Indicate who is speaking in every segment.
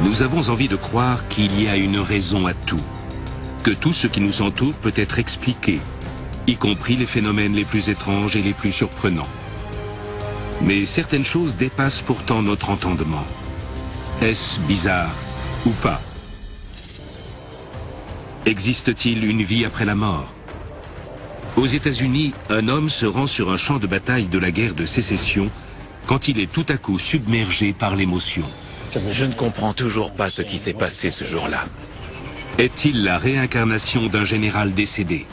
Speaker 1: Nous avons envie de croire qu'il y a une raison à tout, que tout ce qui nous entoure peut être expliqué, y compris les phénomènes les plus étranges et les plus surprenants. Mais certaines choses dépassent pourtant notre entendement. Est-ce bizarre ou pas? Existe-t-il une vie après la mort? Aux États-Unis, un homme se rend sur un champ de bataille de la guerre de sécession quand il est tout à coup submergé par l'émotion.
Speaker 2: Je ne comprends toujours pas ce qui s'est passé ce jour-là.
Speaker 1: Est-il la réincarnation d'un général décédé?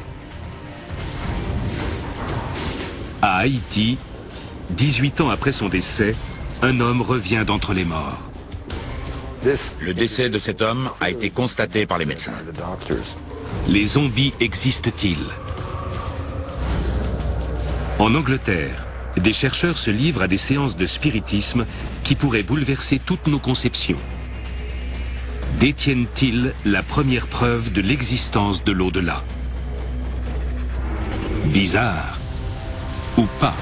Speaker 1: À Haïti, 18 ans après son décès, un homme revient d'entre les morts.
Speaker 3: Le décès de cet homme a été constaté par les médecins.
Speaker 1: Les zombies existent-ils? En Angleterre, des chercheurs se livrent à des séances de spiritisme qui pourraient bouleverser toutes nos conceptions. Détiennent-ils la première preuve de l'existence de l'au-delà? Bizarre ou pas?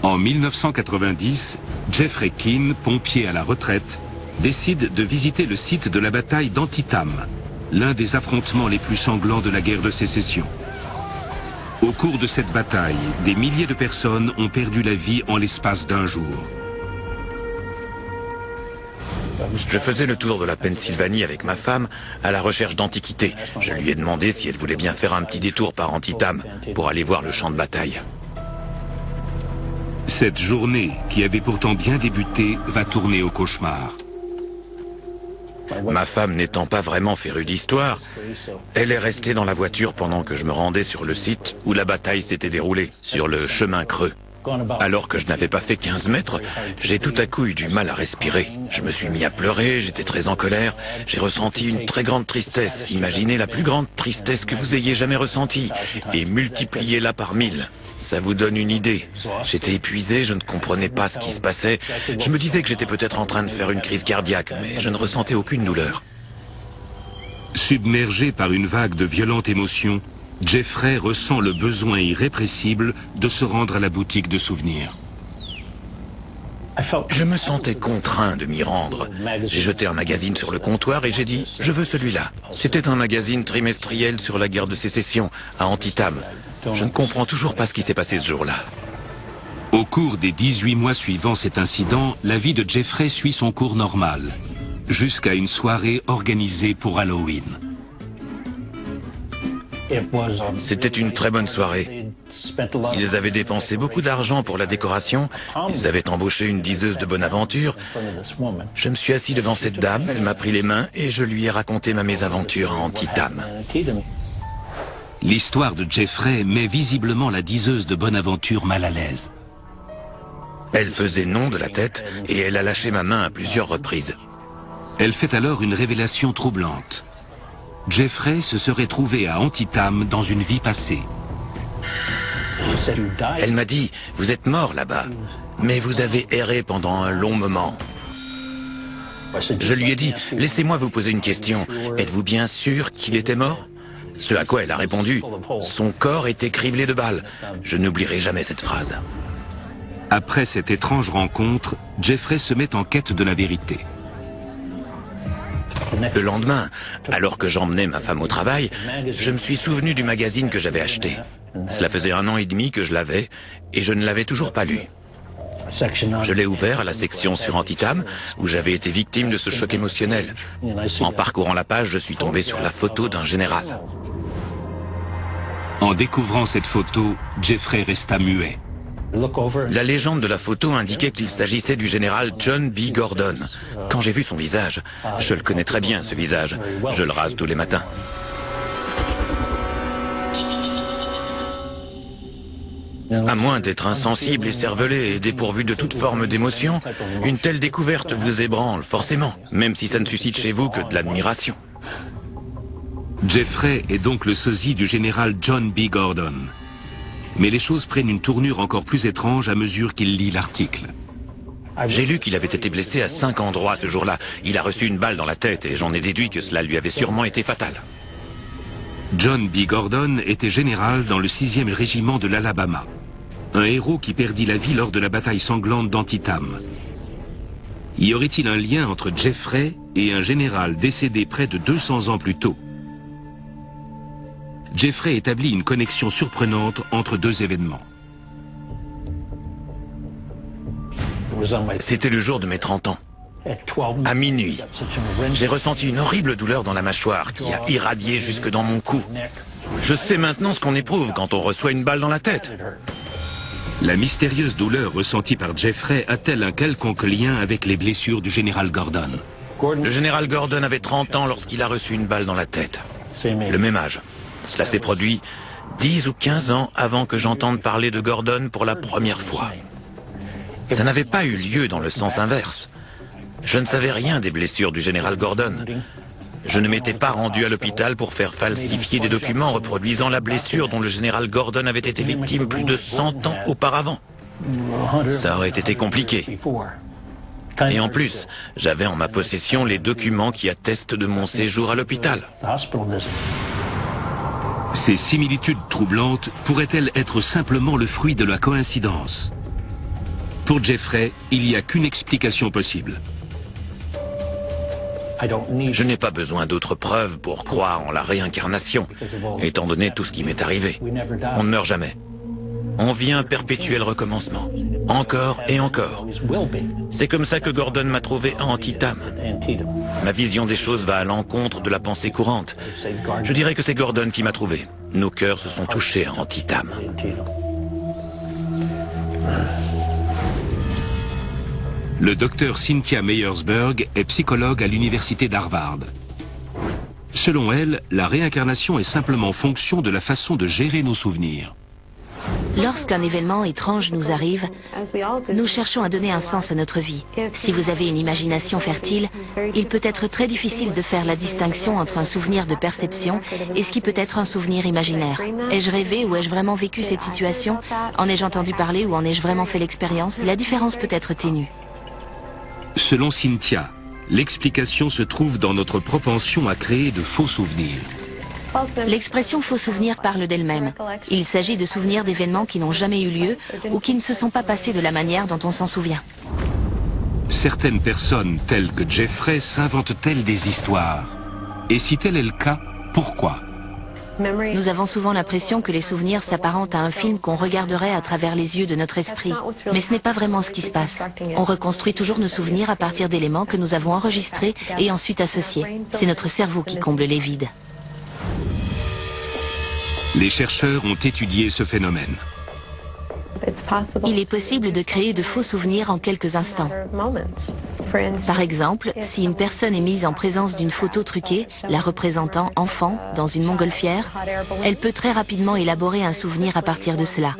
Speaker 1: En 1990, Jeffrey Keane, pompier à la retraite, décide de visiter le site de la bataille d'Antietam, l'un des affrontements les plus sanglants de la guerre de sécession. Au cours de cette bataille, des milliers de personnes ont perdu la vie en l'espace d'un jour.
Speaker 2: Je faisais le tour de la Pennsylvanie avec ma femme à la recherche d'antiquités. Je lui ai demandé si elle voulait bien faire un petit détour par Antietam pour aller voir le champ de bataille.
Speaker 1: Cette journée, qui avait pourtant bien débuté, va tourner au cauchemar.
Speaker 2: Ma femme n'étant pas vraiment férue d'histoire, elle est restée dans la voiture pendant que je me rendais sur le site où la bataille s'était déroulée, sur le chemin creux. Alors que je n'avais pas fait 15 mètres, j'ai tout à coup eu du mal à respirer. Je me suis mis à pleurer, j'étais très en colère. J'ai ressenti une très grande tristesse. Imaginez la plus grande tristesse que vous ayez jamais ressentie et multipliez-la par 1000. Ça vous donne une idée. J'étais épuisé, je ne comprenais pas ce qui se passait. Je me disais que j'étais peut-être en train de faire une crise cardiaque, mais je ne ressentais aucune douleur.
Speaker 1: Submergé par une vague de violentes émotions, Jeffrey ressent le besoin irrépressible de se rendre à la boutique de souvenirs.
Speaker 2: Je me sentais contraint de m'y rendre. J'ai jeté un magazine sur le comptoir et j'ai dit « Je veux celui-là ». C'était un magazine trimestriel sur la guerre de sécession, à Antietam. Je ne comprends toujours pas ce qui s'est passé ce jour-là.
Speaker 1: Au cours des 18 mois suivant cet incident, la vie de Jeffrey suit son cours normal, jusqu'à une soirée organisée pour Halloween.
Speaker 2: C'était une très bonne soirée. Ils avaient dépensé beaucoup d'argent pour la décoration. Ils avaient embauché une diseuse de bonne aventure. Je me suis assis devant cette dame, elle m'a pris les mains et je lui ai raconté ma mésaventure à Antietam.
Speaker 1: L'histoire de Jeffrey met visiblement la diseuse de bonne aventure mal à l'aise.
Speaker 2: Elle faisait non de la tête et elle a lâché ma main à plusieurs reprises.
Speaker 1: Elle fait alors une révélation troublante. Jeffrey se serait trouvé à Antietam dans une vie passée.
Speaker 2: Elle m'a dit, vous êtes mort là-bas, mais vous avez erré pendant un long moment. Je lui ai dit, laissez-moi vous poser une question. Êtes-vous bien sûr qu'il était mort? Ce à quoi elle a répondu, son corps était criblé de balles. Je n'oublierai jamais cette phrase.
Speaker 1: Après cette étrange rencontre, Jeffrey se met en quête de la vérité.
Speaker 2: Le lendemain, alors que j'emmenais ma femme au travail, je me suis souvenu du magazine que j'avais acheté. Cela faisait 1 an et demi que je l'avais et je ne l'avais toujours pas lu. Je l'ai ouvert à la section sur Antietam où j'avais été victime de ce choc émotionnel. En parcourant la page, je suis tombé sur la photo d'un général.
Speaker 1: En découvrant cette photo, Jeffrey resta muet.
Speaker 2: La légende de la photo indiquait qu'il s'agissait du général John B. Gordon. Quand j'ai vu son visage, je le connais très bien ce visage. Je le rase tous les matins. À moins d'être insensible et cervelé et dépourvu de toute forme d'émotion, une telle découverte vous ébranle forcément, même si ça ne suscite chez vous que de l'admiration.
Speaker 1: Jeffrey est donc le sosie du général John B. Gordon. Mais les choses prennent une tournure encore plus étrange à mesure qu'il lit l'article.
Speaker 2: J'ai lu qu'il avait été blessé à 5 endroits ce jour-là. Il a reçu une balle dans la tête et j'en ai déduit que cela lui avait sûrement été fatal.
Speaker 1: John B. Gordon était général dans le 6e régiment de l'Alabama. Un héros qui perdit la vie lors de la bataille sanglante d'Antietam. Y aurait-il un lien entre Jeffrey et un général décédé près de 200 ans plus tôt? Jeffrey établit une connexion surprenante entre deux événements.
Speaker 2: C'était le jour de mes 30 ans. À minuit, j'ai ressenti une horrible douleur dans la mâchoire qui a irradié jusque dans mon cou. Je sais maintenant ce qu'on éprouve quand on reçoit une balle dans la tête.
Speaker 1: La mystérieuse douleur ressentie par Jeffrey a-t-elle un quelconque lien avec les blessures du général Gordon?
Speaker 2: Le général Gordon avait 30 ans lorsqu'il a reçu une balle dans la tête. Le même âge. Cela s'est produit 10 ou 15 ans avant que j'entende parler de Gordon pour la première fois. Ça n'avait pas eu lieu dans le sens inverse. Je ne savais rien des blessures du général Gordon. Je ne m'étais pas rendu à l'hôpital pour faire falsifier des documents reproduisant la blessure dont le général Gordon avait été victime plus de 100 ans auparavant. Ça aurait été compliqué. Et en plus, j'avais en ma possession les documents qui attestent de mon séjour à l'hôpital.
Speaker 1: Ces similitudes troublantes pourraient-elles être simplement le fruit de la coïncidence? Pour Jeffrey, il n'y a qu'une explication possible.
Speaker 2: Je n'ai pas besoin d'autres preuves pour croire en la réincarnation, étant donné tout ce qui m'est arrivé. On ne meurt jamais. On vit un perpétuel recommencement, encore et encore. C'est comme ça que Gordon m'a trouvé à Antietam. Ma vision des choses va à l'encontre de la pensée courante. Je dirais que c'est Gordon qui m'a trouvé. Nos cœurs se sont touchés à Antietam.
Speaker 1: Le docteur Cynthia Meyersberg est psychologue à l'université d'Harvard. Selon elle, la réincarnation est simplement fonction de la façon de gérer nos souvenirs.
Speaker 4: Lorsqu'un événement étrange nous arrive, nous cherchons à donner un sens à notre vie. Si vous avez une imagination fertile, il peut être très difficile de faire la distinction entre un souvenir de perception et ce qui peut être un souvenir imaginaire. Ai-je rêvé ou ai-je vraiment vécu cette situation? En ai-je entendu parler ou en ai-je vraiment fait l'expérience? La différence peut être ténue.
Speaker 1: Selon Cynthia, l'explication se trouve dans notre propension à créer de faux souvenirs.
Speaker 4: L'expression faux souvenir parle d'elle-même. Il s'agit de souvenirs d'événements qui n'ont jamais eu lieu ou qui ne se sont pas passés de la manière dont on s'en souvient.
Speaker 1: Certaines personnes, telles que Jeffrey, s'inventent-elles des histoires? Et si tel est le cas, pourquoi?
Speaker 4: Nous avons souvent l'impression que les souvenirs s'apparentent à un film qu'on regarderait à travers les yeux de notre esprit. Mais ce n'est pas vraiment ce qui se passe. On reconstruit toujours nos souvenirs à partir d'éléments que nous avons enregistrés et ensuite associés. C'est notre cerveau qui comble les vides.
Speaker 1: Les chercheurs ont étudié ce phénomène.
Speaker 4: Il est possible de créer de faux souvenirs en quelques instants. Par exemple, si une personne est mise en présence d'une photo truquée, la représentant enfant dans une montgolfière, elle peut très rapidement élaborer un souvenir à partir de cela.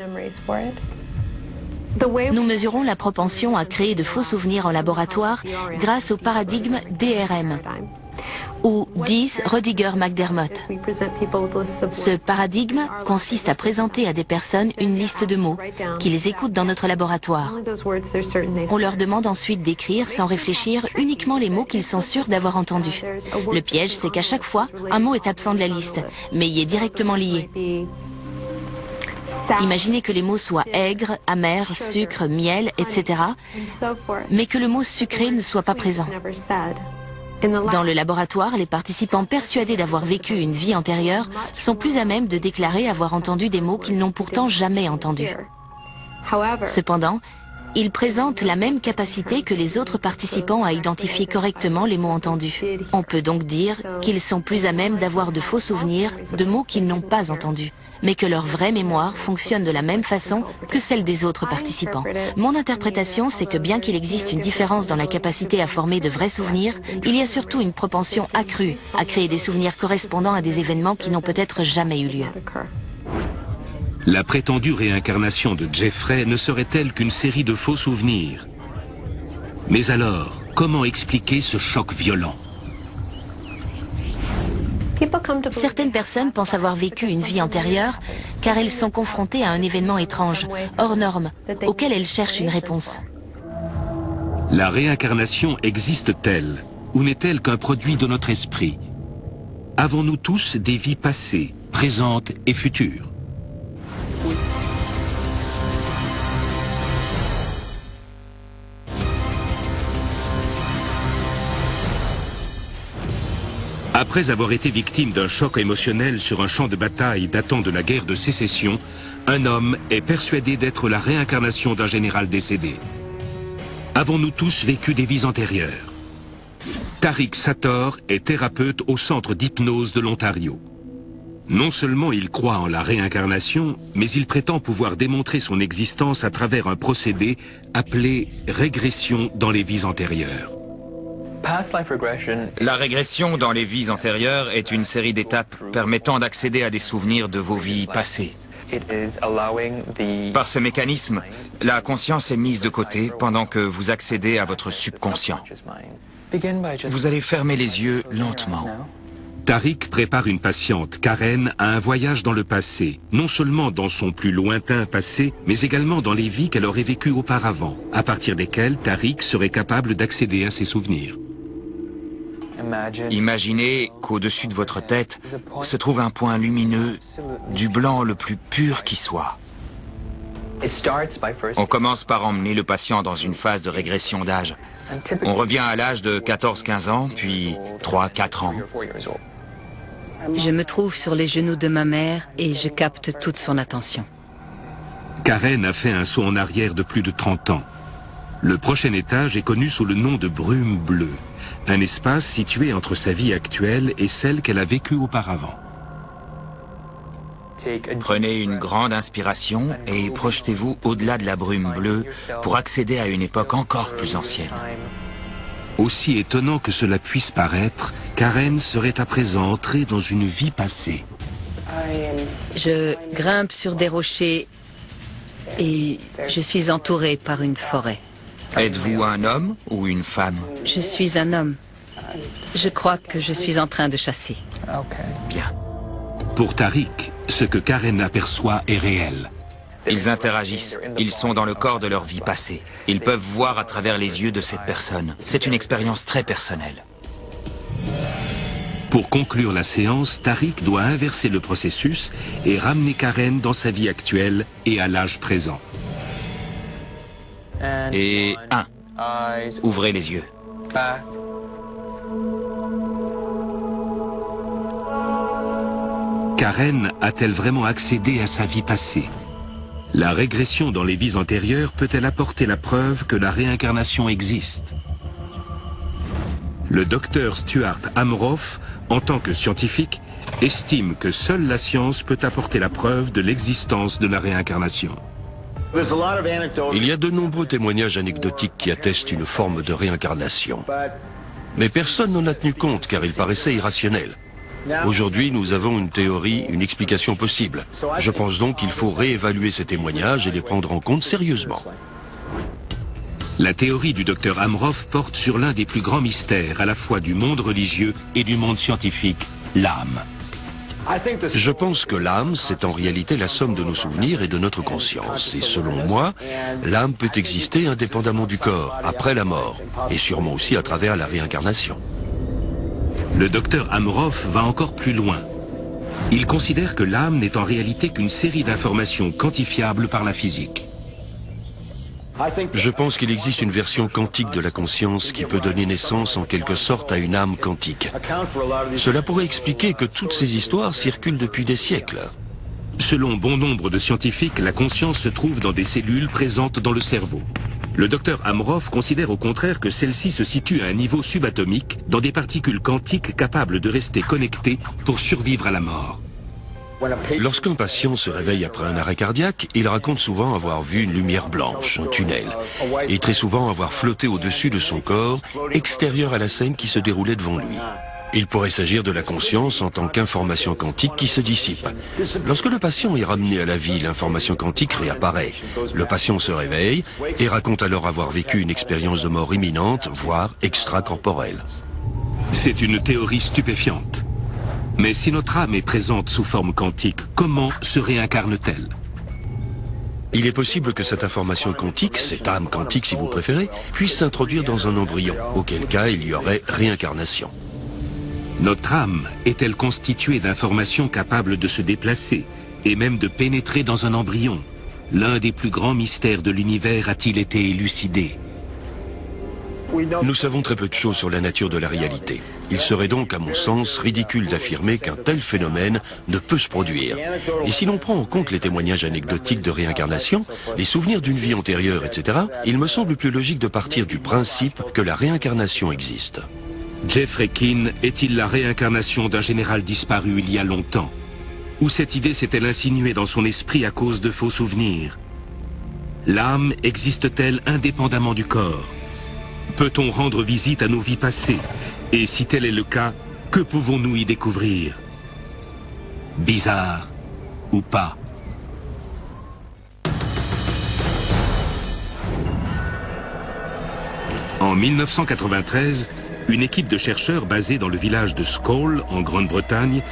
Speaker 4: Nous mesurons la propension à créer de faux souvenirs en laboratoire grâce au paradigme DRM, ou Dease Rodiger-McDermott. Ce paradigme consiste à présenter à des personnes une liste de mots qu'ils écoutent dans notre laboratoire. On leur demande ensuite d'écrire sans réfléchir uniquement les mots qu'ils sont sûrs d'avoir entendus. Le piège, c'est qu'à chaque fois, un mot est absent de la liste, mais y est directement lié. Imaginez que les mots soient aigre, amer, sucre, miel, etc., mais que le mot sucré ne soit pas présent. Dans le laboratoire, les participants persuadés d'avoir vécu une vie antérieure sont plus à même de déclarer avoir entendu des mots qu'ils n'ont pourtant jamais entendus. Cependant, ils présentent la même capacité que les autres participants à identifier correctement les mots entendus. On peut donc dire qu'ils sont plus à même d'avoir de faux souvenirs de mots qu'ils n'ont pas entendus, mais que leur vraie mémoire fonctionne de la même façon que celle des autres participants. Mon interprétation, c'est que bien qu'il existe une différence dans la capacité à former de vrais souvenirs, il y a surtout une propension accrue à créer des souvenirs correspondant à des événements qui n'ont peut-être jamais eu lieu.
Speaker 1: La prétendue réincarnation de Jeffrey ne serait-elle qu'une série de faux souvenirs? Mais alors, comment expliquer ce choc violent?
Speaker 4: Certaines personnes pensent avoir vécu une vie antérieure car elles sont confrontées à un événement étrange, hors norme, auquel elles cherchent une réponse.
Speaker 1: La réincarnation existe-t-elle ou n'est-elle qu'un produit de notre esprit? Avons-nous tous des vies passées, présentes et futures? Après avoir été victime d'un choc émotionnel sur un champ de bataille datant de la guerre de sécession, un homme est persuadé d'être la réincarnation d'un général décédé. Avons-nous tous vécu des vies antérieures? Tariq Sator est thérapeute au centre d'hypnose de l'Ontario. Non seulement il croit en la réincarnation, mais il prétend pouvoir démontrer son existence à travers un procédé appelé régression dans les vies antérieures.
Speaker 3: La régression dans les vies antérieures est une série d'étapes permettant d'accéder à des souvenirs de vos vies passées. Par ce mécanisme, la conscience est mise de côté pendant que vous accédez à votre subconscient. Vous allez fermer les yeux lentement.
Speaker 1: Tariq prépare une patiente, Karen, à un voyage dans le passé, non seulement dans son plus lointain passé, mais également dans les vies qu'elle aurait vécues auparavant, à partir desquelles Tariq serait capable d'accéder à ses souvenirs.
Speaker 3: Imaginez qu'au-dessus de votre tête se trouve un point lumineux, du blanc le plus pur qui soit. On commence par emmener le patient dans une phase de régression d'âge. On revient à l'âge de 14-15 ans, puis 3-4 ans.
Speaker 5: Je me trouve sur les genoux de ma mère et je capte toute son attention.
Speaker 1: Karen a fait un saut en arrière de plus de 30 ans. Le prochain étage est connu sous le nom de brume bleue, un espace situé entre sa vie actuelle et celle qu'elle a vécue auparavant.
Speaker 3: Prenez une grande inspiration et projetez-vous au-delà de la brume bleue pour accéder à une époque encore plus ancienne.
Speaker 1: Aussi étonnant que cela puisse paraître, Karen serait à présent entrée dans une vie passée.
Speaker 5: Je grimpe sur des rochers et je suis entourée par une forêt.
Speaker 3: Êtes-vous un homme ou une femme?
Speaker 5: Je suis un homme. Je crois que je suis en train de chasser.
Speaker 3: Bien.
Speaker 1: Pour Tariq, ce que Karen aperçoit est réel.
Speaker 3: Ils interagissent. Ils sont dans le corps de leur vie passée. Ils peuvent voir à travers les yeux de cette personne. C'est une expérience très personnelle.
Speaker 1: Pour conclure la séance, Tariq doit inverser le processus et ramener Karen dans sa vie actuelle et à l'âge présent.
Speaker 3: Et 1. Ouvrez les yeux.
Speaker 1: Karen a-t-elle vraiment accédé à sa vie passée? La régression dans les vies antérieures peut-elle apporter la preuve que la réincarnation existe? Le docteur Stuart Amroff, en tant que scientifique, estime que seule la science peut apporter la preuve de l'existence de la réincarnation.
Speaker 6: Il y a de nombreux témoignages anecdotiques qui attestent une forme de réincarnation. Mais personne n'en a tenu compte car il paraissait irrationnel. Aujourd'hui, nous avons une théorie, une explication possible. Je pense donc qu'il faut réévaluer ces témoignages et les prendre en compte sérieusement.
Speaker 1: La théorie du docteur Amroff porte sur l'un des plus grands mystères à la fois du monde religieux et du monde scientifique, l'âme.
Speaker 6: Je pense que l'âme, c'est en réalité la somme de nos souvenirs et de notre conscience. Et selon moi, l'âme peut exister indépendamment du corps, après la mort, et sûrement aussi à travers la réincarnation.
Speaker 1: Le docteur Amroff va encore plus loin. Il considère que l'âme n'est en réalité qu'une série d'informations quantifiables par la physique.
Speaker 6: Je pense qu'il existe une version quantique de la conscience qui peut donner naissance en quelque sorte à une âme quantique. Cela pourrait expliquer que toutes ces histoires circulent depuis des siècles.
Speaker 1: Selon bon nombre de scientifiques, la conscience se trouve dans des cellules présentes dans le cerveau. Le docteur Amroff considère au contraire que celle-ci se situe à un niveau subatomique, dans des particules quantiques capables de rester connectées pour survivre à la mort.
Speaker 6: Lorsqu'un patient se réveille après un arrêt cardiaque, il raconte souvent avoir vu une lumière blanche, un tunnel, et très souvent avoir flotté au-dessus de son corps, extérieur à la scène qui se déroulait devant lui. Il pourrait s'agir de la conscience en tant qu'information quantique qui se dissipe. Lorsque le patient est ramené à la vie, l'information quantique réapparaît. Le patient se réveille et raconte alors avoir vécu une expérience de mort imminente, voire extracorporelle.
Speaker 1: C'est une théorie stupéfiante. Mais si notre âme est présente sous forme quantique, comment se réincarne-t-elle?
Speaker 6: Il est possible que cette information quantique, cette âme quantique si vous préférez, puisse s'introduire dans un embryon, auquel cas il y aurait réincarnation.
Speaker 1: Notre âme est-elle constituée d'informations capables de se déplacer et même de pénétrer dans un embryon? L'un des plus grands mystères de l'univers a-t-il été élucidé?
Speaker 6: Nous savons très peu de choses sur la nature de la réalité. Il serait donc, à mon sens, ridicule d'affirmer qu'un tel phénomène ne peut se produire. Et si l'on prend en compte les témoignages anecdotiques de réincarnation, les souvenirs d'une vie antérieure, etc., il me semble plus logique de partir du principe que la réincarnation existe.
Speaker 1: Jeffrey Keane est-il la réincarnation d'un général disparu il y a longtemps? Ou cette idée s'est-elle insinuée dans son esprit à cause de faux souvenirs? L'âme existe-t-elle indépendamment du corps? Peut-on rendre visite à nos vies passées? Et si tel est le cas, que pouvons-nous y découvrir? Bizarre ou pas? En 1993, une équipe de chercheurs basée dans le village de Scole, en Grande-Bretagne,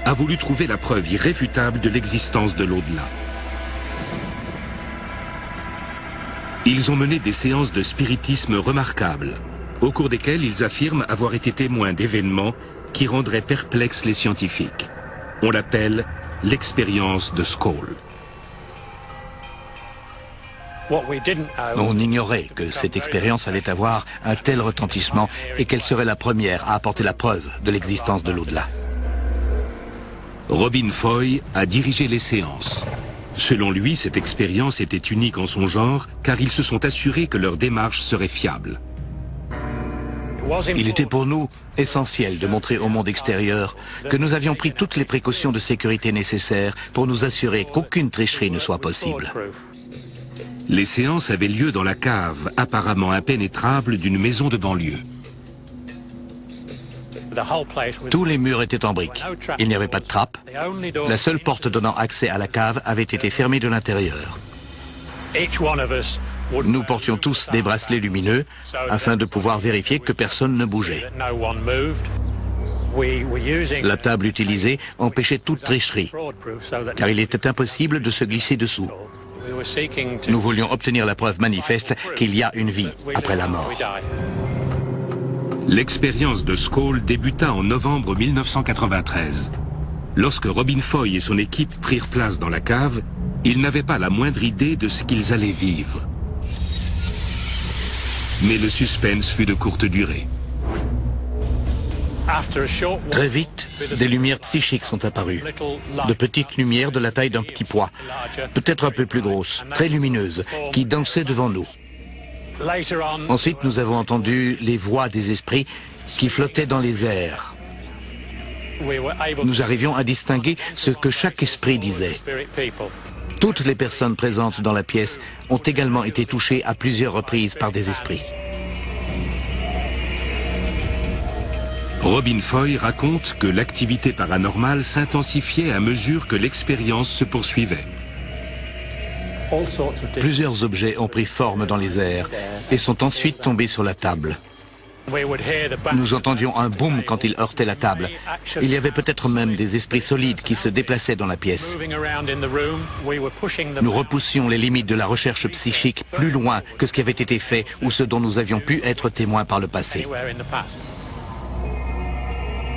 Speaker 1: a voulu trouver la preuve irréfutable de l'existence de l'au-delà. Ils ont mené des séances de spiritisme remarquables, au cours desquelles ils affirment avoir été témoins d'événements qui rendraient perplexes les scientifiques. On l'appelle l'expérience de Scole.
Speaker 7: On ignorait que cette expérience allait avoir un tel retentissement et qu'elle serait la première à apporter la preuve de l'existence de l'au-delà.
Speaker 1: Robin Foy a dirigé les séances. Selon lui, cette expérience était unique en son genre, car ils se sont assurés que leur démarche serait fiable.
Speaker 7: Il était pour nous essentiel de montrer au monde extérieur que nous avions pris toutes les précautions de sécurité nécessaires pour nous assurer qu'aucune tricherie ne soit possible.
Speaker 1: Les séances avaient lieu dans la cave, apparemment impénétrable, d'une maison de banlieue.
Speaker 7: Tous les murs étaient en briques. Il n'y avait pas de trappe. La seule porte donnant accès à la cave avait été fermée de l'intérieur. Nous portions tous des bracelets lumineux afin de pouvoir vérifier que personne ne bougeait. La table utilisée empêchait toute tricherie, car il était impossible de se glisser dessous. Nous voulions obtenir la preuve manifeste qu'il y a une vie après la mort.
Speaker 1: L'expérience de Scole débuta en novembre 1993. Lorsque Robin Foy et son équipe prirent place dans la cave, ils n'avaient pas la moindre idée de ce qu'ils allaient vivre. Mais le suspense fut de courte durée.
Speaker 7: Très vite, des lumières psychiques sont apparues. De petites lumières de la taille d'un petit pois, peut-être un peu plus grosses, très lumineuses, qui dansaient devant nous. Ensuite, nous avons entendu les voix des esprits qui flottaient dans les airs. Nous arrivions à distinguer ce que chaque esprit disait. Toutes les personnes présentes dans la pièce ont également été touchées à plusieurs reprises par des esprits.
Speaker 1: Robin Foy raconte que l'activité paranormale s'intensifiait à mesure que l'expérience se poursuivait.
Speaker 7: Plusieurs objets ont pris forme dans les airs et sont ensuite tombés sur la table. Nous entendions un boom quand ils heurtaient la table. Il y avait peut-être même des esprits solides qui se déplaçaient dans la pièce. Nous repoussions les limites de la recherche psychique plus loin que ce qui avait été fait ou ce dont nous avions pu être témoins par le passé.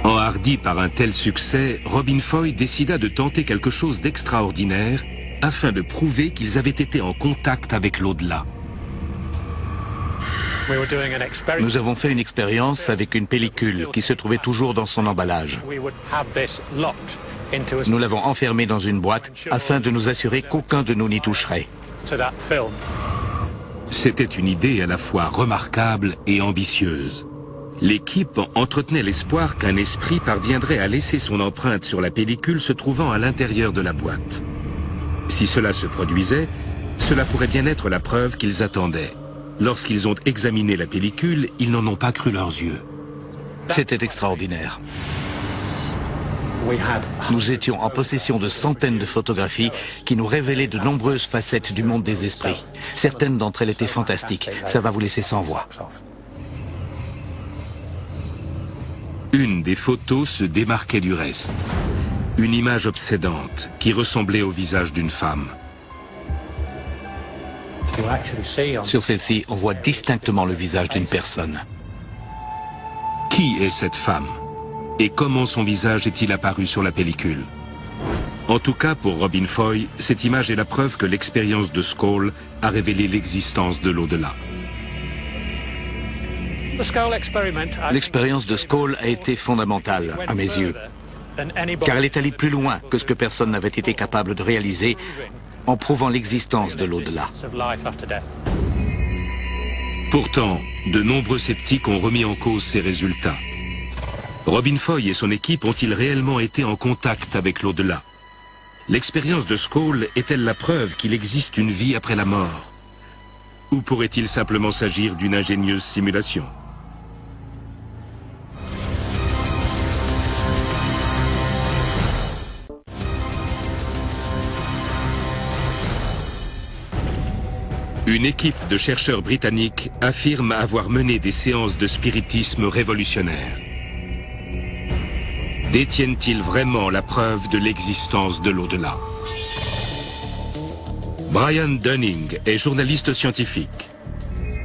Speaker 1: Enhardi par un tel succès, Robin Foy décida de tenter quelque chose d'extraordinaire afin de prouver qu'ils avaient été en contact avec l'au-delà.
Speaker 7: Nous avons fait une expérience avec une pellicule qui se trouvait toujours dans son emballage. Nous l'avons enfermée dans une boîte afin de nous assurer qu'aucun de nous n'y toucherait.
Speaker 1: C'était une idée à la fois remarquable et ambitieuse. L'équipe entretenait l'espoir qu'un esprit parviendrait à laisser son empreinte sur la pellicule se trouvant à l'intérieur de la boîte. Si cela se produisait, cela pourrait bien être la preuve qu'ils attendaient. Lorsqu'ils ont examiné la pellicule, ils n'en ont pas cru leurs yeux.
Speaker 7: C'était extraordinaire. Nous étions en possession de centaines de photographies qui nous révélaient de nombreuses facettes du monde des esprits. Certaines d'entre elles étaient fantastiques. Ça va vous laisser sans voix.
Speaker 1: Une des photos se démarquait du reste. Une image obsédante qui ressemblait au visage d'une femme.
Speaker 7: Sur celle-ci, on voit distinctement le visage d'une personne.
Speaker 1: Qui est cette femme? Et comment son visage est-il apparu sur la pellicule? En tout cas, pour Robin Foy, cette image est la preuve que l'expérience de Skoll a révélé l'existence de l'au-delà.
Speaker 7: L'expérience de Skoll a été fondamentale, à mes yeux, car elle est allée plus loin que ce que personne n'avait été capable de réaliser en prouvant l'existence de l'au-delà.
Speaker 1: Pourtant, de nombreux sceptiques ont remis en cause ces résultats. Robin Foy et son équipe ont-ils réellement été en contact avec l'au-delà? L'expérience de Skoll est-elle la preuve qu'il existe une vie après la mort? Ou pourrait-il simplement s'agir d'une ingénieuse simulation? Une équipe de chercheurs britanniques affirme avoir mené des séances de spiritisme révolutionnaires. Détiennent-ils vraiment la preuve de l'existence de l'au-delà? Brian Dunning est journaliste scientifique.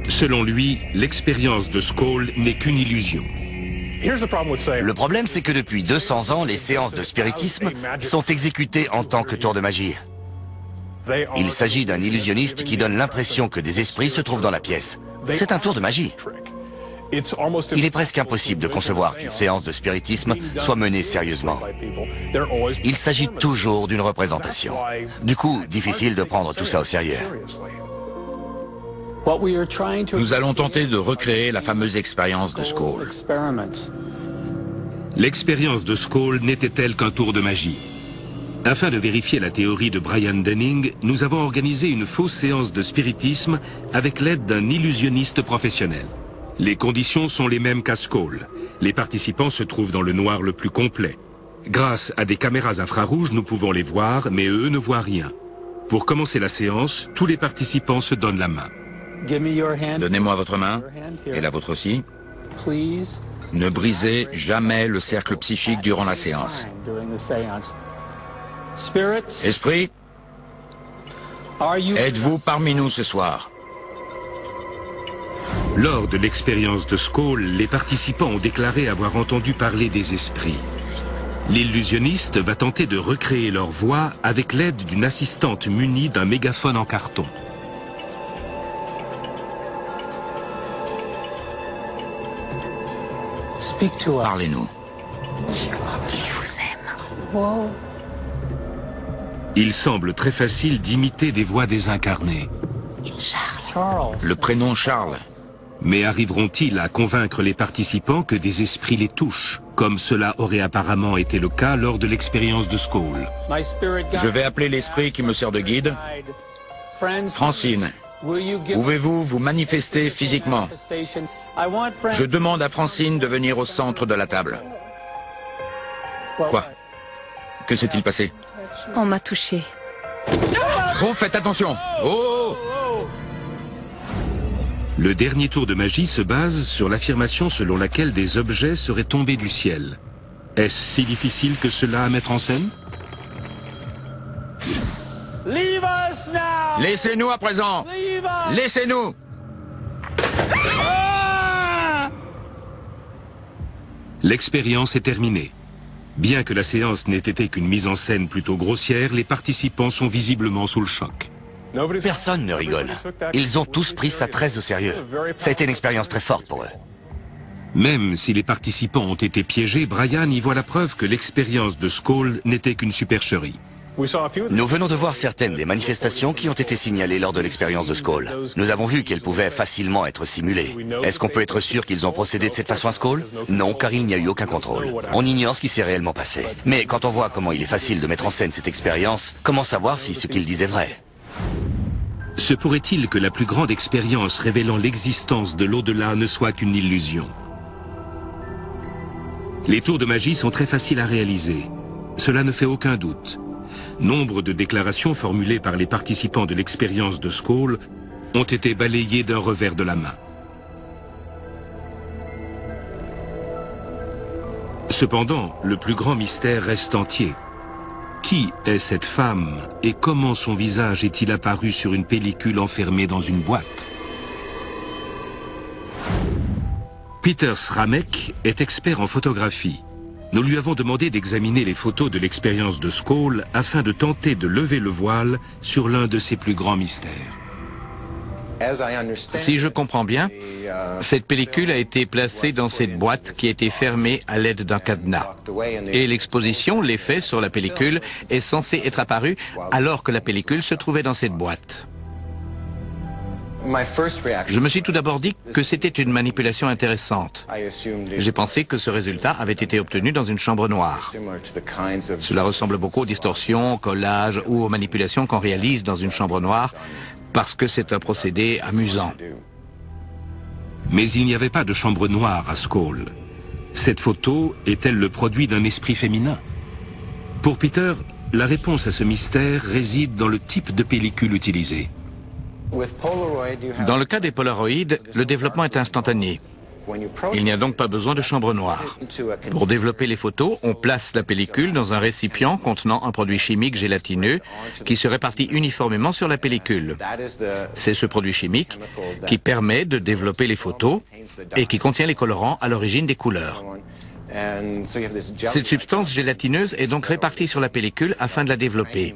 Speaker 1: Selon lui, l'expérience de Skoll n'est qu'une illusion.
Speaker 8: Le problème, c'est que depuis 200 ans, les séances de spiritisme sont exécutées en tant que tour de magie. Il s'agit d'un illusionniste qui donne l'impression que des esprits se trouvent dans la pièce. C'est un tour de magie. Il est presque impossible de concevoir qu'une séance de spiritisme soit menée sérieusement. Il s'agit toujours d'une représentation. Du coup, difficile de prendre tout ça au sérieux.
Speaker 9: Nous allons tenter de recréer la fameuse expérience de Skoll.
Speaker 1: L'expérience de Skoll n'était-elle qu'un tour de magie? Afin de vérifier la théorie de Brian Dunning, nous avons organisé une fausse séance de spiritisme avec l'aide d'un illusionniste professionnel. Les conditions sont les mêmes qu'à Skoll. Les participants se trouvent dans le noir le plus complet. Grâce à des caméras infrarouges, nous pouvons les voir, mais eux ne voient rien. Pour commencer la séance, tous les participants se donnent la main.
Speaker 9: Donnez-moi votre main, et la vôtre aussi. Ne brisez jamais le cercle psychique durant la séance. Esprit, êtes-vous parmi nous ce soir?
Speaker 1: Lors de l'expérience de Skoll, les participants ont déclaré avoir entendu parler des esprits. L'illusionniste va tenter de recréer leur voix avec l'aide d'une assistante munie d'un mégaphone en carton.
Speaker 9: Parlez-nous.
Speaker 4: Il vous aime.
Speaker 1: Il semble très facile d'imiter des voix désincarnées.
Speaker 4: Charles.
Speaker 9: Le prénom Charles.
Speaker 1: Mais arriveront-ils à convaincre les participants que des esprits les touchent, comme cela aurait apparemment été le cas lors de l'expérience de Skoll?
Speaker 9: Je vais appeler l'esprit qui me sert de guide. Francine, pouvez-vous vous manifester physiquement? Je demande à Francine de venir au centre de la table. Quoi? Que s'est-il passé?
Speaker 5: On m'a touché.
Speaker 9: Oh, faites attention! Oh!
Speaker 1: Le dernier tour de magie se base sur l'affirmation selon laquelle des objets seraient tombés du ciel. Est-ce si difficile que cela à mettre en scène?
Speaker 9: Laissez-nous à présent! Laissez-nous!
Speaker 1: L'expérience est terminée. Bien que la séance n'ait été qu'une mise en scène plutôt grossière, les participants sont visiblement sous le choc.
Speaker 8: Personne ne rigole. Ils ont tous pris ça très au sérieux. Ça a été une expérience très forte pour eux.
Speaker 1: Même si les participants ont été piégés, Brian y voit la preuve que l'expérience de Skoll n'était qu'une supercherie.
Speaker 8: Nous venons de voir certaines des manifestations qui ont été signalées lors de l'expérience de Skoll. Nous avons vu qu'elles pouvaient facilement être simulées. Est-ce qu'on peut être sûr qu'ils ont procédé de cette façon à Skoll? Non, car il n'y a eu aucun contrôle. On ignore ce qui s'est réellement passé. Mais quand on voit comment il est facile de mettre en scène cette expérience, comment savoir si ce qu'ils disent est vrai?
Speaker 1: Se pourrait-il que la plus grande expérience révélant l'existence de l'au-delà ne soit qu'une illusion? Les tours de magie sont très faciles à réaliser. Cela ne fait aucun doute. Nombre de déclarations formulées par les participants de l'expérience de Skoll ont été balayées d'un revers de la main. Cependant, le plus grand mystère reste entier. Qui est cette femme et comment son visage est-il apparu sur une pellicule enfermée dans une boîte? Peter Sramek est expert en photographie. Nous lui avons demandé d'examiner les photos de l'expérience de Skull afin de tenter de lever le voile sur l'un de ses plus grands mystères.
Speaker 7: Si je comprends bien, cette pellicule a été placée dans cette boîte qui a été fermée à l'aide d'un cadenas. Et l'exposition, l'effet sur la pellicule, est censé être apparu alors que la pellicule se trouvait dans cette boîte. Je me suis tout d'abord dit que c'était une manipulation intéressante. J'ai pensé que ce résultat avait été obtenu dans une chambre noire. Cela ressemble beaucoup aux distorsions, collages ou aux manipulations qu'on réalise dans une chambre noire parce que c'est un procédé amusant.
Speaker 1: Mais il n'y avait pas de chambre noire à Skull. Cette photo est-elle le produit d'un esprit féminin? Pour Peter, la réponse à ce mystère réside dans le type de pellicule utilisée.
Speaker 7: Dans le cas des Polaroids, le développement est instantané. Il n'y a donc pas besoin de chambre noire. Pour développer les photos, on place la pellicule dans un récipient contenant un produit chimique gélatineux qui se répartit uniformément sur la pellicule. C'est ce produit chimique qui permet de développer les photos et qui contient les colorants à l'origine des couleurs. Cette substance gélatineuse est donc répartie sur la pellicule afin de la développer.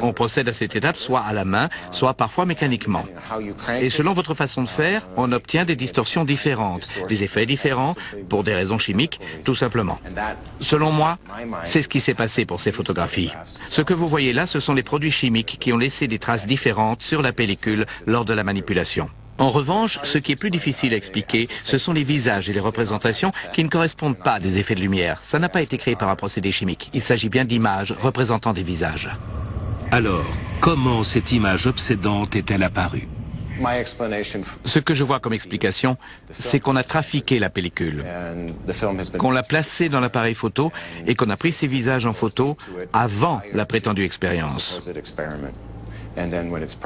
Speaker 7: On procède à cette étape soit à la main, soit parfois mécaniquement. Et selon votre façon de faire, on obtient des distorsions différentes, des effets différents, pour des raisons chimiques, tout simplement. Selon moi, c'est ce qui s'est passé pour ces photographies. Ce que vous voyez là, ce sont les produits chimiques qui ont laissé des traces différentes sur la pellicule lors de la manipulation. En revanche, ce qui est plus difficile à expliquer, ce sont les visages et les représentations qui ne correspondent pas à des effets de lumière. Ça n'a pas été créé par un procédé chimique. Il s'agit bien d'images représentant des visages.
Speaker 1: Alors, comment cette image obsédante est-elle apparue?
Speaker 7: Ce que je vois comme explication, c'est qu'on a trafiqué la pellicule, qu'on l'a placée dans l'appareil photo et qu'on a pris ces visages en photo avant la prétendue expérience.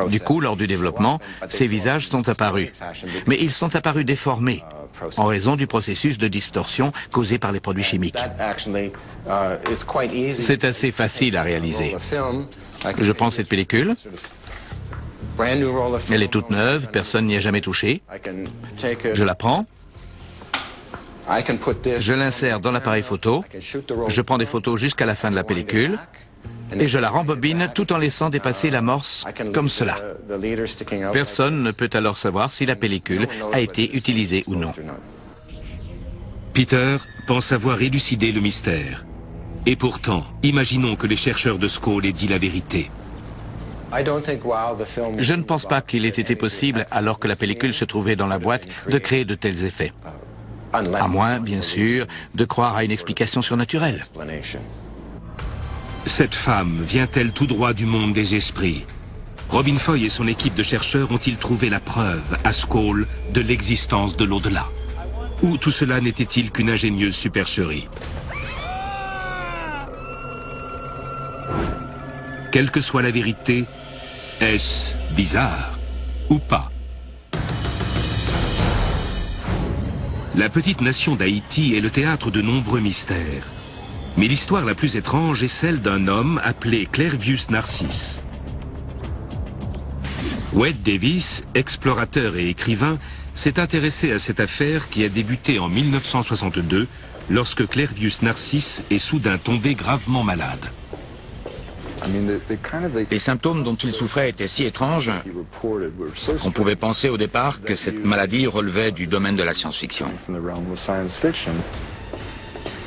Speaker 7: Du coup, lors du développement, ces visages sont apparus. Mais ils sont apparus déformés, en raison du processus de distorsion causé par les produits chimiques. C'est assez facile à réaliser. Je prends cette pellicule. Elle est toute neuve, personne n'y a jamais touché. Je la prends. Je l'insère dans l'appareil photo. Je prends des photos jusqu'à la fin de la pellicule. Et je la rembobine tout en laissant dépasser l'amorce comme cela. Personne ne peut alors savoir si la pellicule a été utilisée ou non.
Speaker 1: Peter pense avoir élucidé le mystère. Et pourtant, imaginons que les chercheurs de Skull aient dit la vérité.
Speaker 7: Je ne pense pas qu'il ait été possible, alors que la pellicule se trouvait dans la boîte, de créer de tels effets. À moins, bien sûr, de croire à une explication surnaturelle.
Speaker 1: Cette femme vient-elle tout droit du monde des esprits? Robin Foy et son équipe de chercheurs ont-ils trouvé la preuve, à Skull, de l'existence de l'au-delà? Ou tout cela n'était-il qu'une ingénieuse supercherie? Quelle que soit la vérité, est-ce bizarre ou pas? La petite nation d'Haïti est le théâtre de nombreux mystères. Mais l'histoire la plus étrange est celle d'un homme appelé Clervius Narcisse. Wade Davis, explorateur et écrivain, s'est intéressé à cette affaire qui a débuté en 1962 lorsque Clervius Narcisse est soudain tombé gravement malade.
Speaker 9: Les symptômes dont il souffrait étaient si étranges qu'on pouvait penser au départ que cette maladie relevait du domaine de la science-fiction.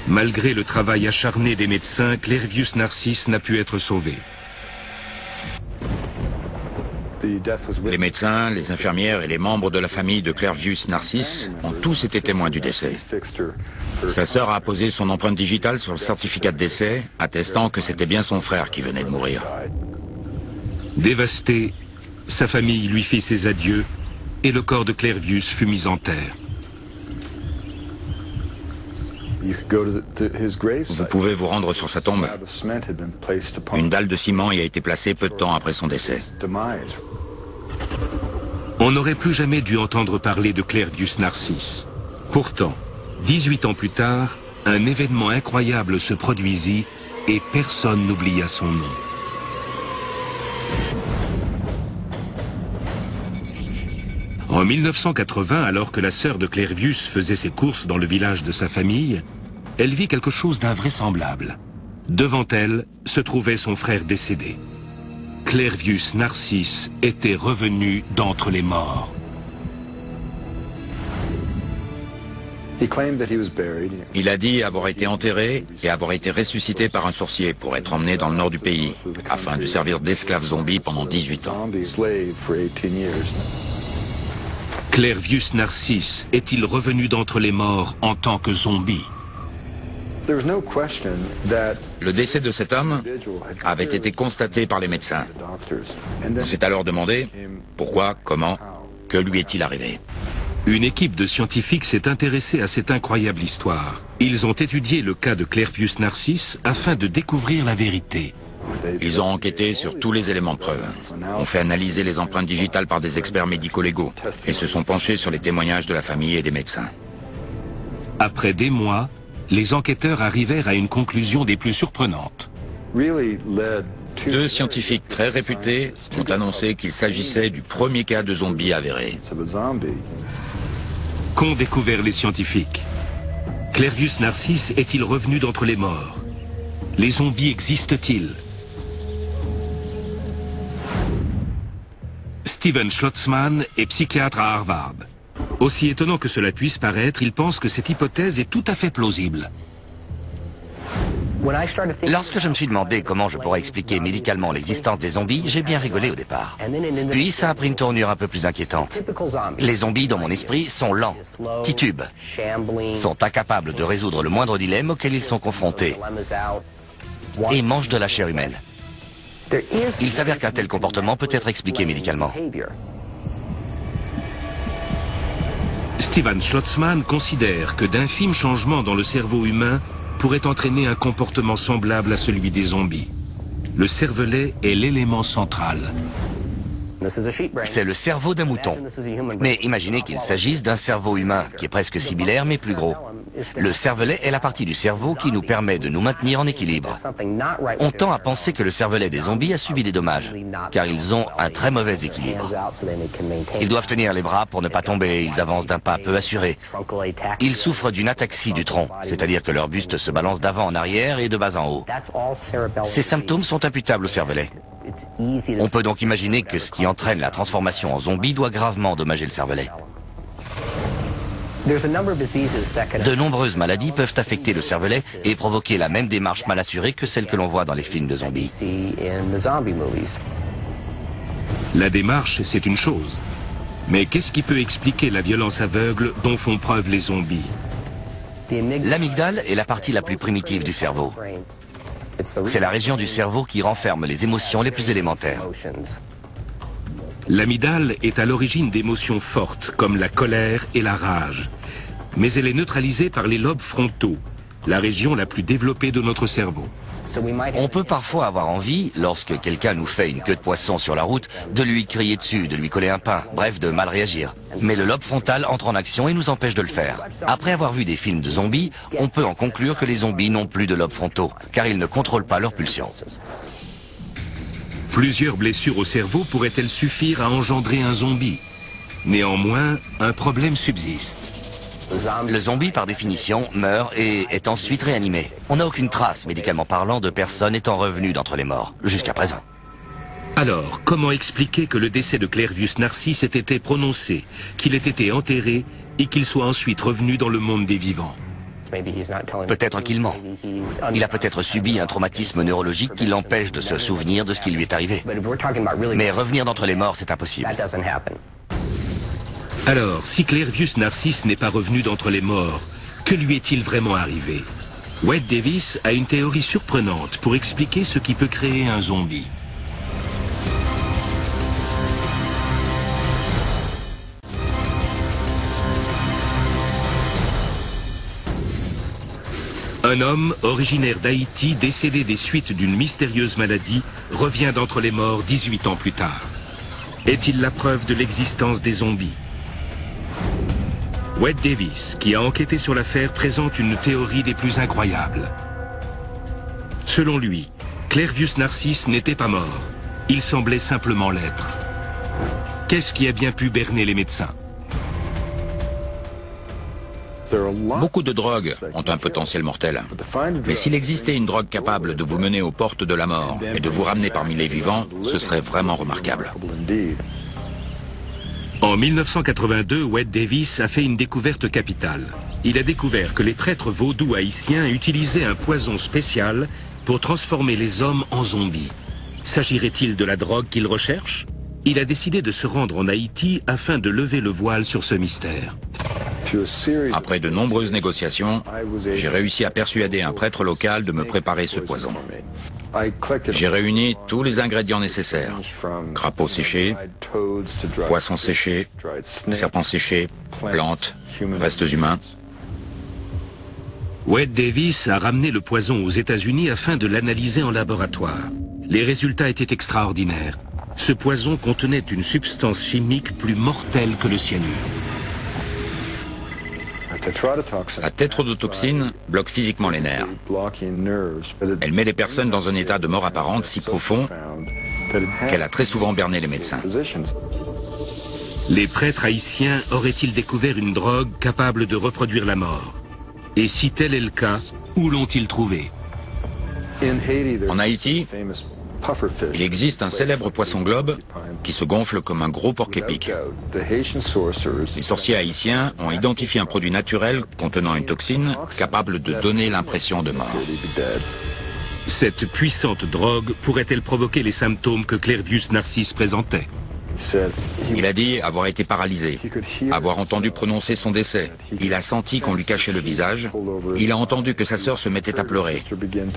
Speaker 1: Malgré le travail acharné des médecins, Clervius Narcisse n'a pu être sauvé.
Speaker 9: Les médecins, les infirmières et les membres de la famille de Clervius Narcisse ont tous été témoins du décès. Sa sœur a apposé son empreinte digitale sur le certificat de décès, attestant que c'était bien son frère qui venait de mourir.
Speaker 1: Dévasté, sa famille lui fit ses adieux et le corps de Clervius fut mis en terre.
Speaker 9: Vous pouvez vous rendre sur sa tombe. Une dalle de ciment y a été placée peu de temps après son décès.
Speaker 1: On n'aurait plus jamais dû entendre parler de Clervius Narcisse. Pourtant, 18 ans plus tard, un événement incroyable se produisit et personne n'oublia son nom. En 1980, alors que la sœur de Clervius faisait ses courses dans le village de sa famille, elle vit quelque chose d'invraisemblable. Devant elle se trouvait son frère décédé. Clervius Narcisse était revenu d'entre les morts.
Speaker 9: Il a dit avoir été enterré et avoir été ressuscité par un sorcier pour être emmené dans le nord du pays, afin de servir d'esclave zombie pendant 18 ans.
Speaker 1: Clervius Narcisse est-il revenu d'entre les morts en tant que zombie?
Speaker 9: Le décès de cet homme avait été constaté par les médecins. On s'est alors demandé pourquoi, comment, que lui est-il arrivé?
Speaker 1: Une équipe de scientifiques s'est intéressée à cette incroyable histoire. Ils ont étudié le cas de Clervius Narcisse afin de découvrir la vérité.
Speaker 9: Ils ont enquêté sur tous les éléments de preuve, ont fait analyser les empreintes digitales par des experts médico-légaux et se sont penchés sur les témoignages de la famille et des médecins.
Speaker 1: Après des mois, les enquêteurs arrivèrent à une conclusion des plus surprenantes.
Speaker 9: 2 scientifiques très réputés ont annoncé qu'il s'agissait du premier cas de zombie avéré.
Speaker 1: Qu'ont découvert les scientifiques? Clervius Narcisse est-il revenu d'entre les morts? Les zombies existent-ils? Steven Schlotzman est psychiatre à Harvard. Aussi étonnant que cela puisse paraître, il pense que cette hypothèse est tout à fait plausible.
Speaker 8: Lorsque je me suis demandé comment je pourrais expliquer médicalement l'existence des zombies, j'ai bien rigolé au départ. Puis ça a pris une tournure un peu plus inquiétante. Les zombies, dans mon esprit, sont lents, titubent, sont incapables de résoudre le moindre dilemme auquel ils sont confrontés et mangent de la chair humaine. Il s'avère qu'un tel comportement peut être expliqué médicalement.
Speaker 1: Steven Schlotzman considère que d'infimes changements dans le cerveau humain pourraient entraîner un comportement semblable à celui des zombies. Le cervelet est l'élément central.
Speaker 8: C'est le cerveau d'un mouton. Mais imaginez qu'il s'agisse d'un cerveau humain qui est presque similaire mais plus gros. Le cervelet est la partie du cerveau qui nous permet de nous maintenir en équilibre. On tend à penser que le cervelet des zombies a subi des dommages, car ils ont un très mauvais équilibre. Ils doivent tenir les bras pour ne pas tomber, ils avancent d'un pas peu assuré. Ils souffrent d'une ataxie du tronc, c'est-à-dire que leur buste se balance d'avant en arrière et de bas en haut. Ces symptômes sont imputables au cervelet. On peut donc imaginer que ce qui entraîne la transformation en zombie doit gravement endommager le cervelet. De nombreuses maladies peuvent affecter le cervelet et provoquer la même démarche mal assurée que celle que l'on voit dans les films de zombies.
Speaker 1: La démarche, c'est une chose. Mais qu'est-ce qui peut expliquer la violence aveugle dont font preuve les zombies?
Speaker 8: L'amygdale est la partie la plus primitive du cerveau. C'est la région du cerveau qui renferme les émotions les plus élémentaires.
Speaker 1: L'amygdale est à l'origine d'émotions fortes comme la colère et la rage. Mais elle est neutralisée par les lobes frontaux, la région la plus développée de notre cerveau.
Speaker 8: On peut parfois avoir envie, lorsque quelqu'un nous fait une queue de poisson sur la route, de lui crier dessus, de lui coller un pain, bref, de mal réagir. Mais le lobe frontal entre en action et nous empêche de le faire. Après avoir vu des films de zombies, on peut en conclure que les zombies n'ont plus de lobes frontaux, car ils ne contrôlent pas leurs pulsions.
Speaker 1: Plusieurs blessures au cerveau pourraient-elles suffire à engendrer un zombie? Néanmoins, un problème subsiste.
Speaker 8: Le zombie, par définition, meurt et est ensuite réanimé. On n'a aucune trace, médicalement parlant, de personnes étant revenues d'entre les morts, jusqu'à présent.
Speaker 1: Alors, comment expliquer que le décès de Clervius Narcisse ait été prononcé, qu'il ait été enterré et qu'il soit ensuite revenu dans le monde des vivants?
Speaker 8: Peut-être qu'il ment. Il a peut-être subi un traumatisme neurologique qui l'empêche de se souvenir de ce qui lui est arrivé. Mais revenir d'entre les morts, c'est impossible.
Speaker 1: Alors, si Clervius Narcisse n'est pas revenu d'entre les morts, que lui est-il vraiment arrivé? Wade Davis a une théorie surprenante pour expliquer ce qui peut créer un zombie. Un homme, originaire d'Haïti, décédé des suites d'une mystérieuse maladie, revient d'entre les morts 18 ans plus tard. Est-il la preuve de l'existence des zombies? Wade Davis, qui a enquêté sur l'affaire, présente une théorie des plus incroyables. Selon lui, Clervius Narcisse n'était pas mort. Il semblait simplement l'être. Qu'est-ce qui a bien pu berner les médecins?
Speaker 9: Beaucoup de drogues ont un potentiel mortel. Mais s'il existait une drogue capable de vous mener aux portes de la mort et de vous ramener parmi les vivants, ce serait vraiment remarquable.
Speaker 1: En 1982, Wade Davis a fait une découverte capitale. Il a découvert que les prêtres vaudous haïtiens utilisaient un poison spécial pour transformer les hommes en zombies. S'agirait-il de la drogue qu'il recherche? Il a décidé de se rendre en Haïti afin de lever le voile sur ce mystère.
Speaker 9: Après de nombreuses négociations, j'ai réussi à persuader un prêtre local de me préparer ce poison. J'ai réuni tous les ingrédients nécessaires. Crapauds séchés, poissons séchés, serpents séchés, plantes, restes humains.
Speaker 1: Wade Davis a ramené le poison aux États-Unis afin de l'analyser en laboratoire. Les résultats étaient extraordinaires. Ce poison contenait une substance chimique plus mortelle que le cyanure.
Speaker 9: La tétrodotoxine bloque physiquement les nerfs. Elle met les personnes dans un état de mort apparente si profond qu'elle a très souvent berné les médecins.
Speaker 1: Les prêtres haïtiens auraient-ils découvert une drogue capable de reproduire la mort? Et si tel est le cas, où l'ont-ils trouvé?
Speaker 9: En Haïti, il existe un célèbre poisson globe qui se gonfle comme un gros porc-épic. Les sorciers haïtiens ont identifié un produit naturel contenant une toxine capable de donner l'impression de mort.
Speaker 1: Cette puissante drogue pourrait-elle provoquer les symptômes que Clervius Narcisse présentait?
Speaker 9: Il a dit avoir été paralysé, avoir entendu prononcer son décès. Il a senti qu'on lui cachait le visage. Il a entendu que sa sœur se mettait à pleurer,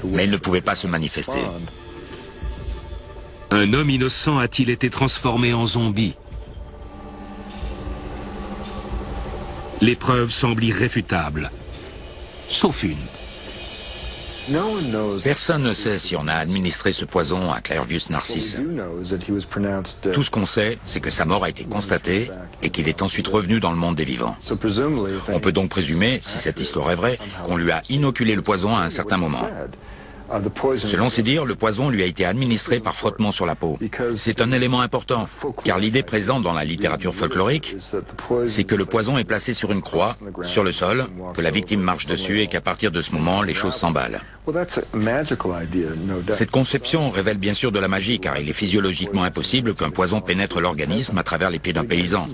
Speaker 9: mais il ne pouvait pas se manifester.
Speaker 1: Un homme innocent a-t-il été transformé en zombie? Les preuves semblent irréfutables, sauf une.
Speaker 9: Personne ne sait si on a administré ce poison à Clervius Narcisse. Tout ce qu'on sait, c'est que sa mort a été constatée et qu'il est ensuite revenu dans le monde des vivants. On peut donc présumer, si cette histoire est vraie, qu'on lui a inoculé le poison à un certain moment. Selon ses dires, le poison lui a été administré par frottement sur la peau. C'est un élément important, car l'idée présente dans la littérature folklorique, c'est que le poison est placé sur une croix, sur le sol, que la victime marche dessus et qu'à partir de ce moment, les choses s'emballent. Cette conception révèle bien sûr de la magie, car il est physiologiquement impossible qu'un poison pénètre l'organisme à travers les pieds d'un paysan.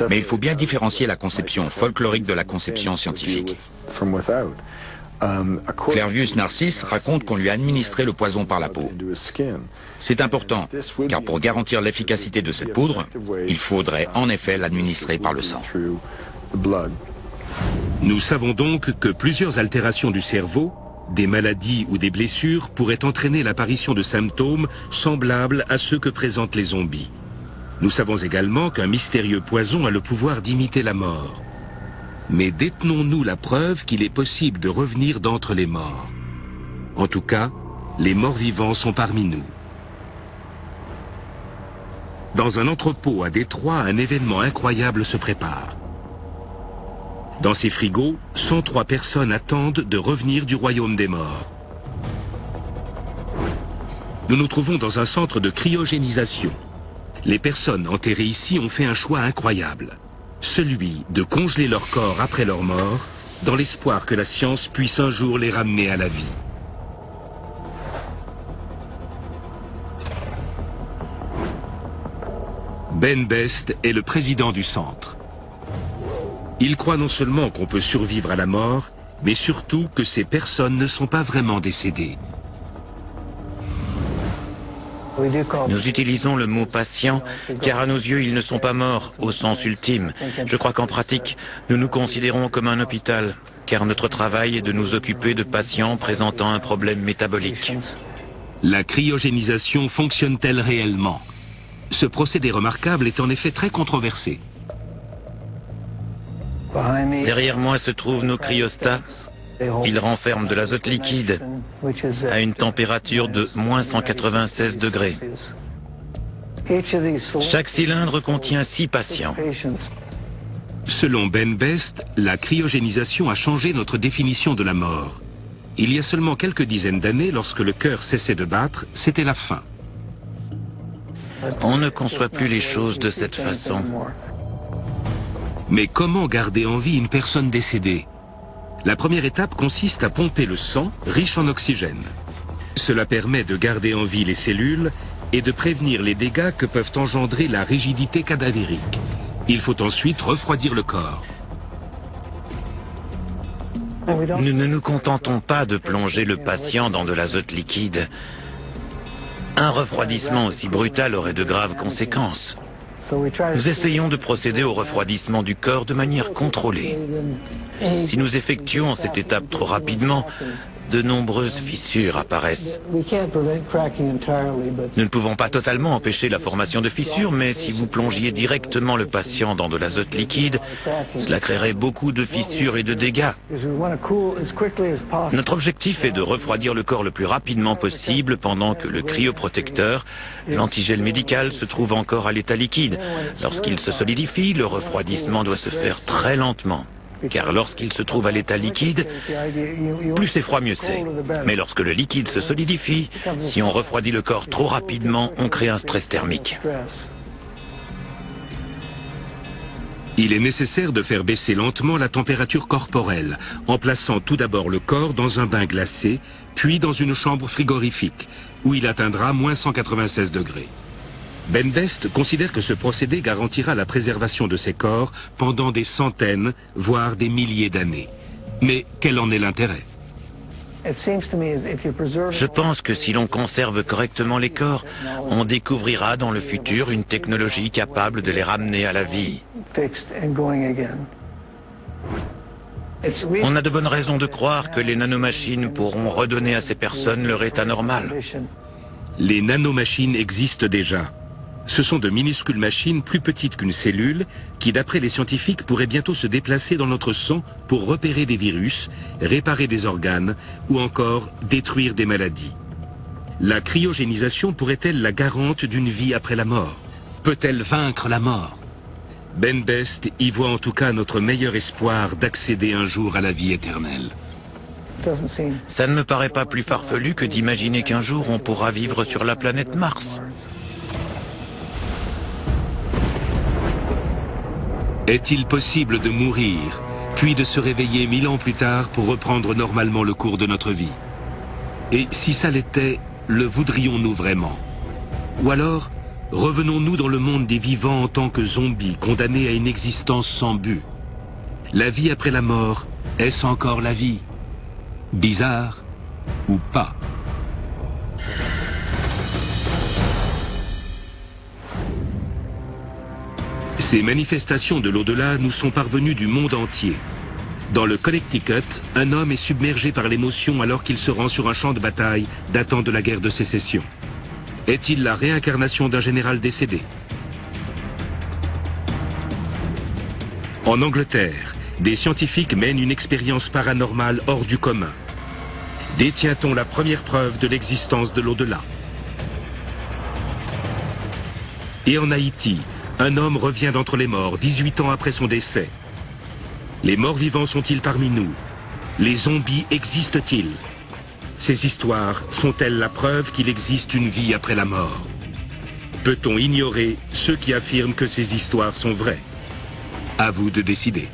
Speaker 9: Mais il faut bien différencier la conception folklorique de la conception scientifique. Clervius Narcisse raconte qu'on lui a administré le poison par la peau. C'est important, car pour garantir l'efficacité de cette poudre, il faudrait en effet l'administrer par le sang.
Speaker 1: Nous savons donc que plusieurs altérations du cerveau, des maladies ou des blessures pourraient entraîner l'apparition de symptômes semblables à ceux que présentent les zombies. Nous savons également qu'un mystérieux poison a le pouvoir d'imiter la mort. Mais détenons-nous la preuve qu'il est possible de revenir d'entre les morts? En tout cas, les morts vivants sont parmi nous. Dans un entrepôt à Détroit, un événement incroyable se prépare. Dans ces frigos, 103 personnes attendent de revenir du royaume des morts. Nous nous trouvons dans un centre de cryogénisation. Les personnes enterrées ici ont fait un choix incroyable. Celui de congeler leur corps après leur mort, dans l'espoir que la science puisse un jour les ramener à la vie. Ben Best est le président du centre. Il croit non seulement qu'on peut survivre à la mort, mais surtout que ces personnes ne sont pas vraiment décédées.
Speaker 2: Nous utilisons le mot patient, car à nos yeux, ils ne sont pas morts au sens ultime. Je crois qu'en pratique, nous nous considérons comme un hôpital, car notre travail est de nous occuper de patients présentant un problème métabolique.
Speaker 1: La cryogénisation fonctionne-t-elle réellement? Ce procédé remarquable est en effet très controversé.
Speaker 2: Derrière moi se trouvent nos cryostats. Ils renferment de l'azote liquide à une température de moins 196 degrés. Chaque cylindre contient 6 patients.
Speaker 1: Selon Ben Best, la cryogénisation a changé notre définition de la mort. Il y a seulement quelques dizaines d'années, lorsque le cœur cessait de battre, c'était la fin.
Speaker 2: On ne conçoit plus les choses de cette façon.
Speaker 1: Mais comment garder en vie une personne décédée? La première étape consiste à pomper le sang, riche en oxygène. Cela permet de garder en vie les cellules et de prévenir les dégâts que peuvent engendrer la rigidité cadavérique. Il faut ensuite refroidir le corps.
Speaker 2: Nous ne nous contentons pas de plonger le patient dans de l'azote liquide. Un refroidissement aussi brutal aurait de graves conséquences. Nous essayons de procéder au refroidissement du corps de manière contrôlée. Si nous effectuons cette étape trop rapidement, de nombreuses fissures apparaissent. Nous ne pouvons pas totalement empêcher la formation de fissures, mais si vous plongiez directement le patient dans de l'azote liquide, cela créerait beaucoup de fissures et de dégâts. Notre objectif est de refroidir le corps le plus rapidement possible pendant que le cryoprotecteur, l'antigel médical, se trouve encore à l'état liquide. Lorsqu'il se solidifie, le refroidissement doit se faire très lentement. Car lorsqu'il se trouve à l'état liquide, plus c'est froid, mieux c'est. Mais lorsque le liquide se solidifie, si on refroidit le corps trop rapidement, on crée un stress thermique.
Speaker 1: Il est nécessaire de faire baisser lentement la température corporelle, en plaçant tout d'abord le corps dans un bain glacé, puis dans une chambre frigorifique, où il atteindra moins 196 degrés. Ben Best considère que ce procédé garantira la préservation de ces corps pendant des centaines, voire des milliers d'années. Mais quel en est l'intérêt?
Speaker 2: Je pense que si l'on conserve correctement les corps, on découvrira dans le futur une technologie capable de les ramener à la vie. On a de bonnes raisons de croire que les nanomachines pourront redonner à ces personnes leur état normal.
Speaker 1: Les nanomachines existent déjà. Ce sont de minuscules machines plus petites qu'une cellule qui, d'après les scientifiques, pourraient bientôt se déplacer dans notre sang pour repérer des virus, réparer des organes ou encore détruire des maladies. La cryogénisation pourrait-elle la garante d'une vie après la mort? Peut-elle vaincre la mort? Ben Best y voit en tout cas notre meilleur espoir d'accéder un jour à la vie éternelle.
Speaker 2: Ça ne me paraît pas plus farfelu que d'imaginer qu'un jour on pourra vivre sur la planète Mars.
Speaker 1: Est-il possible de mourir, puis de se réveiller 1000 ans plus tard pour reprendre normalement le cours de notre vie? Et si ça l'était, le voudrions-nous vraiment? Ou alors, revenons-nous dans le monde des vivants en tant que zombies, condamnés à une existence sans but? La vie après la mort, est-ce encore la vie? Bizarre ou pas? Ces manifestations de l'au-delà nous sont parvenues du monde entier. Dans le Connecticut, un homme est submergé par l'émotion alors qu'il se rend sur un champ de bataille datant de la guerre de sécession. Est-il la réincarnation d'un général décédé? En Angleterre, des scientifiques mènent une expérience paranormale hors du commun. Détient-on la première preuve de l'existence de l'au-delà? Et en Haïti, un homme revient d'entre les morts 18 ans après son décès. Les morts vivants sont-ils parmi nous? Les zombies existent-ils? Ces histoires sont-elles la preuve qu'il existe une vie après la mort? Peut-on ignorer ceux qui affirment que ces histoires sont vraies? À vous de décider.